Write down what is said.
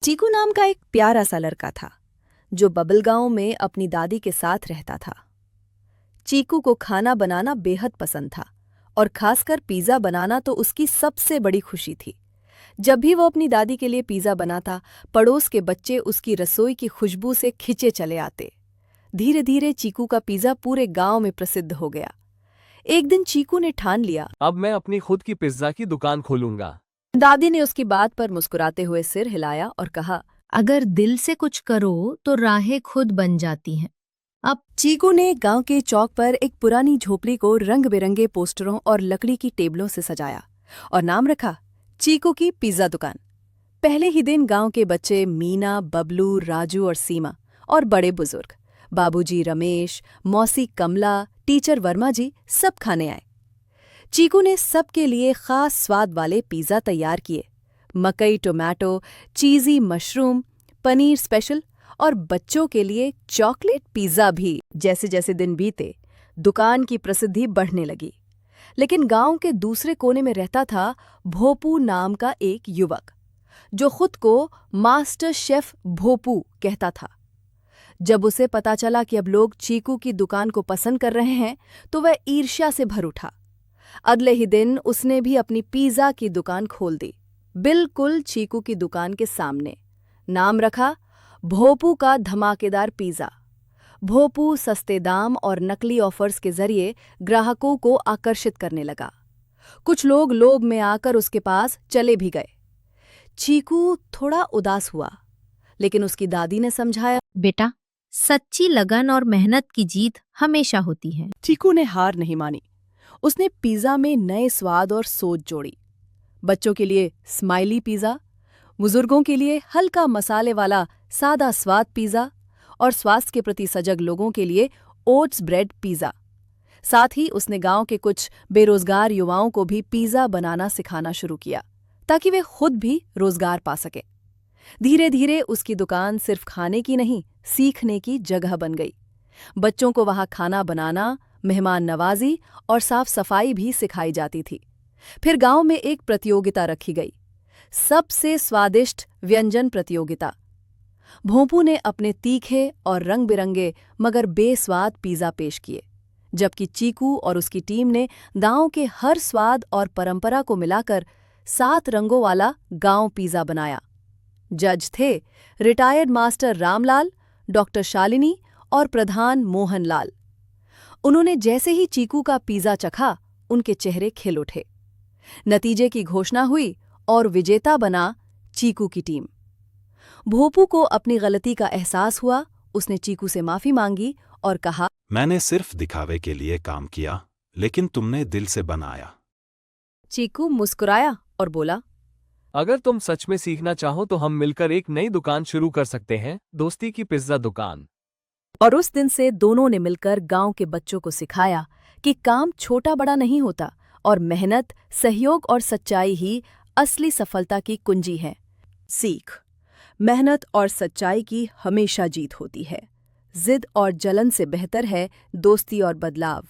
चीकू नाम का एक प्यारा सा लड़का था जो बबल गांव में अपनी दादी के साथ रहता था। चीकू को खाना बनाना बेहद पसंद था और खासकर पिज़्ज़ा बनाना तो उसकी सबसे बड़ी खुशी थी। जब भी वो अपनी दादी के लिए पिज़्ज़ा बनाता, पड़ोस के बच्चे उसकी रसोई की खुशबू से खिंचे चले आते। धीरे धीरे चीकू का पिज़्ज़ा पूरे गांव में प्रसिद्ध हो गया। एक दिन चीकू ने ठान लिया, अब मैं अपनी खुद की पिज्जा की दुकान खोलूंगा। दादी ने उसकी बात पर मुस्कुराते हुए सिर हिलाया और कहा, अगर दिल से कुछ करो तो राहें खुद बन जाती हैं। अब चीकू ने गांव के चौक पर एक पुरानी झोपड़ी को रंग बिरंगे पोस्टरों और लकड़ी की टेबलों से सजाया और नाम रखा चीकू की पिज़्ज़ा दुकान। पहले ही दिन गांव के बच्चे मीना, बबलू, राजू और सीमा और बड़े बुजुर्ग बाबूजी रमेश, मौसी कमला, टीचर वर्मा जी सब खाने आए। चीकू ने सबके लिए खास स्वाद वाले पिज़्ज़ा तैयार किए। मकई टोमेटो, चीज़ी मशरूम, पनीर स्पेशल और बच्चों के लिए चॉकलेट पिज़्ज़ा भी। जैसे जैसे दिन बीते, दुकान की प्रसिद्धि बढ़ने लगी। लेकिन गांव के दूसरे कोने में रहता था भोपू नाम का एक युवक, जो खुद को मास्टर शेफ भोपू कहता था। जब उसे पता चला कि अब लोग चीकू की दुकान को पसंद कर रहे हैं, तो वह ईर्ष्या से भर उठा। अगले ही दिन उसने भी अपनी पिज़्ज़ा की दुकान खोल दी, बिल्कुल चीकू की दुकान के सामने। नाम रखा भोपू का धमाकेदार पिज़्ज़ा। भोपू सस्ते दाम और नकली ऑफर्स के जरिए ग्राहकों को आकर्षित करने लगा। कुछ लोग लोभ में आकर उसके पास चले भी गए। चीकू थोड़ा उदास हुआ, लेकिन उसकी दादी ने समझाया। बेटा, सच्ची लगन और मेहनत की जीत हमेशा होती है। चीकू ने हार नहीं मानी। उसने पिज़्ज़ा में नए स्वाद और सोच जोड़ी। बच्चों के लिए स्माइली पिज़्ज़ा, बुजुर्गों के लिए हल्का मसाले वाला सादा स्वाद पिज़्ज़ा और स्वास्थ्य के प्रति सजग लोगों के लिए ओट्स ब्रेड पिज़्ज़ा। साथ ही उसने गांव के कुछ बेरोजगार युवाओं को भी पिज़्ज़ा बनाना सिखाना शुरू किया, ताकि वे खुद भी रोजगार पा सकें। धीरे धीरे उसकी दुकान सिर्फ खाने की नहीं, सीखने की जगह बन गई। बच्चों को वहां खाना बनाना, मेहमान नवाजी और साफ सफाई भी सिखाई जाती थी। फिर गांव में एक प्रतियोगिता रखी गई, सबसे स्वादिष्ट व्यंजन प्रतियोगिता। भोंपू ने अपने तीखे और रंग बिरंगे मगर बेस्वाद पिज़्ज़ा पेश किए, जबकि चीकू और उसकी टीम ने गांव के हर स्वाद और परंपरा को मिलाकर 7 रंगों वाला गांव पिज़्ज़ा बनाया। जज थे retired master Ramlal, doctor Shalini और प्रधान मोहनलाल। उन्होंने जैसे ही चीकू का पिज़्ज़ा चखा, उनके चेहरे खिल उठे। नतीजे की घोषणा हुई और विजेता बना चीकू की टीम। भोपू को अपनी गलती का एहसास हुआ। उसने चीकू से माफी मांगी और कहा, मैंने सिर्फ दिखावे के लिए काम किया, लेकिन तुमने दिल से बनाया। चीकू मुस्कुराया और बोला, अगर तुम सच में सीखना चाहो तो हम मिलकर एक नई दुकान शुरू कर सकते हैं, दोस्ती की पिज्जा दुकान। और उस दिन से दोनों ने मिलकर गांव के बच्चों को सिखाया कि काम छोटा बड़ा नहीं होता और मेहनत, सहयोग और सच्चाई ही असली सफलता की कुंजी है। सीख: मेहनत और सच्चाई की हमेशा जीत होती है। जिद और जलन से बेहतर है दोस्ती और बदलाव।